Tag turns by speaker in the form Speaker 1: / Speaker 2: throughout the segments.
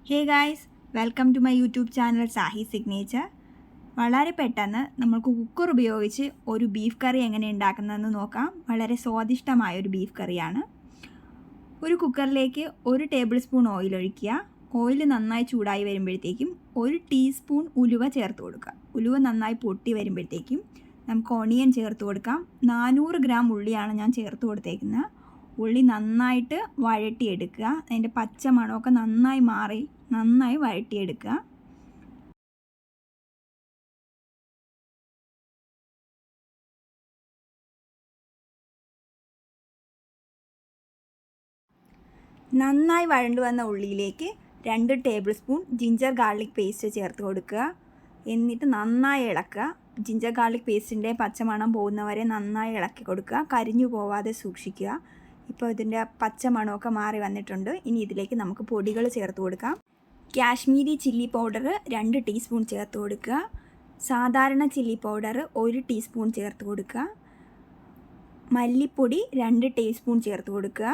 Speaker 1: Hey guys, welcome to my YouTube channel Sahi signature. വളരെ പെട്ടെന്ന് നമുക്ക് കുക്കർ ഉപയോഗിച്ച് ഒരു ബീഫ് കറി എങ്ങനെ ഉണ്ടാക്കുന്നതെന്ന് നോക്കാം. വളരെ സ്വാദിഷ്ടമായൊരു ബീഫ് കറിയാണ്. ഒരു കുക്കറിലേക്ക് 1 ടേബിൾ സ്പൂൺ ഓയിൽ ഒഴിക്കുക. ഓയിൽ നന്നായി ചൂടായി വരുമ്പോഴത്തേക്കും 1 ടീസ്പൂൺ ഉലുവ ചേർത്ത് കൊടുക്കുക. ഉലുവ നന്നായി പൊട്ടി വരുമ്പോഴത്തേക്കും നമുക്ക് ഓണിയൻ ചേർത്ത് കൊടുക്കാം. 400 ഗ്രാം ഉള്ളിയാണ് ഞാൻ ചേർത്ത് കൊടുത്തേക്കുന്നത്. ഉള്ളി നന്നായിട്ട് വഴട്ടിയെടുക്കുക. അതിൻ്റെ പച്ച മണമൊക്കെ നന്നായി മാറി നന്നായി വഴട്ടിയെടുക്കുക. നന്നായി വഴണ്ടു വന്ന ഉള്ളിയിലേക്ക് 2 table spoon ginger garlic paste ചേർത്ത് കൊടുക്കുക. എന്നിട്ട് നന്നായി ഇളക്കുക. ജിഞ്ചർ ഗാർലിക് പേസ്റ്റിൻ്റെ പച്ചമണം പോകുന്നവരെ നന്നായി ഇളക്കി കൊടുക്കുക. കരിഞ്ഞു പോവാതെ സൂക്ഷിക്കുക. ഇപ്പോൾ ഇതിൻ്റെ പച്ച മണമൊക്കെ മാറി വന്നിട്ടുണ്ട്. ഇനി ഇതിലേക്ക് നമുക്ക് പൊടികൾ ചേർത്ത് കൊടുക്കാം. കാശ്മീരി ചില്ലി പൗഡർ 2 ടീസ്പൂൺ ചേർത്ത് കൊടുക്കുക. സാധാരണ ചില്ലി പൗഡർ 1 ടീസ്പൂൺ ചേർത്ത് കൊടുക്കുക. മല്ലിപ്പൊടി 2 ടീസ്പൂൺ ചേർത്ത് കൊടുക്കുക.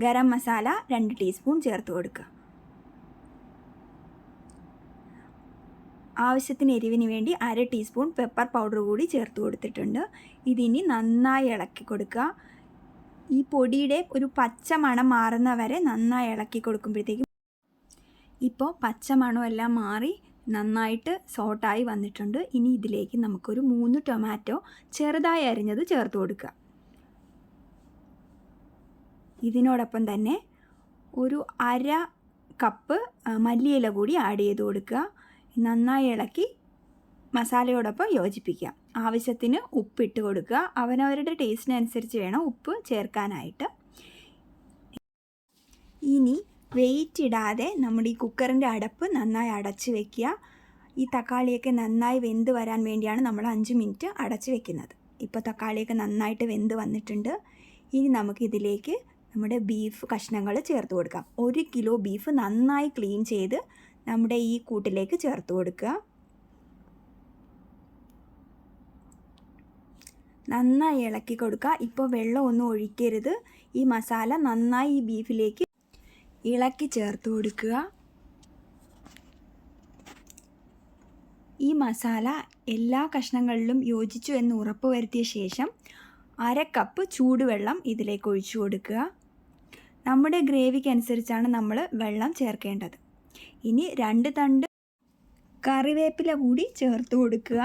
Speaker 1: ഗരം മസാല 2 ടീസ്പൂൺ ചേർത്ത് കൊടുക്കുക. ആവശ്യത്തിന് എരിവിന് വേണ്ടി 1/2 ടീസ്പൂൺ പെപ്പർ പൗഡർ കൂടി ചേർത്ത് കൊടുത്തിട്ടുണ്ട്. ഇതിനി നന്നായി ഇളക്കി കൊടുക്കുക. ഈ പൊടിയുടെ ഒരു പച്ച മണം മാറുന്ന വരെ നന്നായി ഇളക്കി കൊടുക്കുമ്പോഴത്തേക്കും ഇപ്പോൾ പച്ച മണമെല്ലാം മാറി നന്നായിട്ട് സോട്ടായി വന്നിട്ടുണ്ട്. ഇനി ഇതിലേക്ക് നമുക്കൊരു 3 ടൊമാറ്റോ ചെറുതായി അരിഞ്ഞത് ചേർത്ത് കൊടുക്കുക. ഇതിനോടൊപ്പം തന്നെ ഒരു 1/2 കപ്പ് മല്ലിയില കൂടി ആഡ് ചെയ്ത് കൊടുക്കുക. നന്നായി ഇളക്കി മസാലയോടൊപ്പം യോജിപ്പിക്കുക. ആവശ്യത്തിന് ഉപ്പിട്ട് കൊടുക്കുക. അവനവരുടെ ടേസ്റ്റിനനുസരിച്ച് വേണം ഉപ്പ് ചേർക്കാനായിട്ട്. ഇനി വെയിറ്റ് ഇടാതെ നമ്മുടെ ഈ കുക്കറിൻ്റെ അടപ്പ് നന്നായി അടച്ച് വയ്ക്കുക. ഈ തക്കാളിയൊക്കെ നന്നായി വെന്ത് വരാൻ വേണ്ടിയാണ് നമ്മൾ 5 മിനിറ്റ് അടച്ച് വെക്കുന്നത്. ഇപ്പോൾ തക്കാളിയൊക്കെ നന്നായിട്ട് വെന്ത് വന്നിട്ടുണ്ട്. ഇനി നമുക്കിതിലേക്ക് നമ്മുടെ ബീഫ് കഷ്ണങ്ങൾ ചേർത്ത് കൊടുക്കാം. 1 കിലോ ബീഫ് നന്നായി ക്ലീൻ ചെയ്ത് നമ്മുടെ ഈ കൂട്ടിലേക്ക് ചേർത്ത് കൊടുക്കുക. നന്നായി ഇളക്കി കൊടുക്കുക. ഇപ്പോൾ വെള്ളമൊന്നും ഒഴിക്കരുത്. ഈ മസാല നന്നായി ഈ ബീഫിലേക്ക് ഇളക്കി ചേർത്ത് കൊടുക്കുക. ഈ മസാല എല്ലാ കഷ്ണങ്ങളിലും യോജിച്ചു എന്ന് ഉറപ്പ് വരുത്തിയ ശേഷം 1/2 കപ്പ് ചൂടുവെള്ളം ഇതിലേക്ക് ഒഴിച്ചു കൊടുക്കുക. നമ്മുടെ ഗ്രേവിക്ക് അനുസരിച്ചാണ് നമ്മൾ വെള്ളം ചേർക്കേണ്ടത്. ഇനി 2 തണ്ട് കറിവേപ്പില കൂടി ചേർത്ത് കൊടുക്കുക.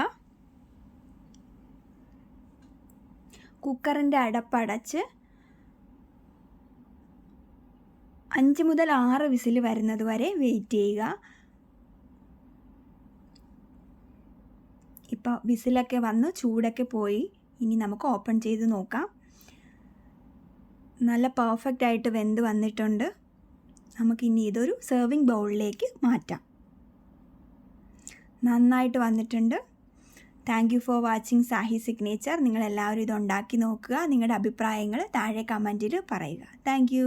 Speaker 1: കുക്കറിൻ്റെ അടപ്പടച്ച് 5 മുതൽ 6 വിസിൽ വരുന്നത് വരെ വെയിറ്റ് ചെയ്യുക. ഇപ്പോൾ വിസിലൊക്കെ വന്ന് ചൂടൊക്കെ പോയി. ഇനി നമുക്ക് ഓപ്പൺ ചെയ്ത് നോക്കാം. നല്ല പെർഫെക്റ്റ് ആയിട്ട് വെന്ത് വന്നിട്ടുണ്ട്. നമുക്കിനി ഇതൊരു സെർവിങ് ബൗളിലേക്ക് മാറ്റാം. നന്നായിട്ട് വന്നിട്ടുണ്ട്. Thank you for watching Zahi signature. നിങ്ങളെല്ലാവരും ഇത് ഉണ്ടാക്കി നോക്കുക. നിങ്ങളുടെ അഭിപ്രായങ്ങൾ താഴെ കമൻറ്റിൽ പറയുക. Thank you.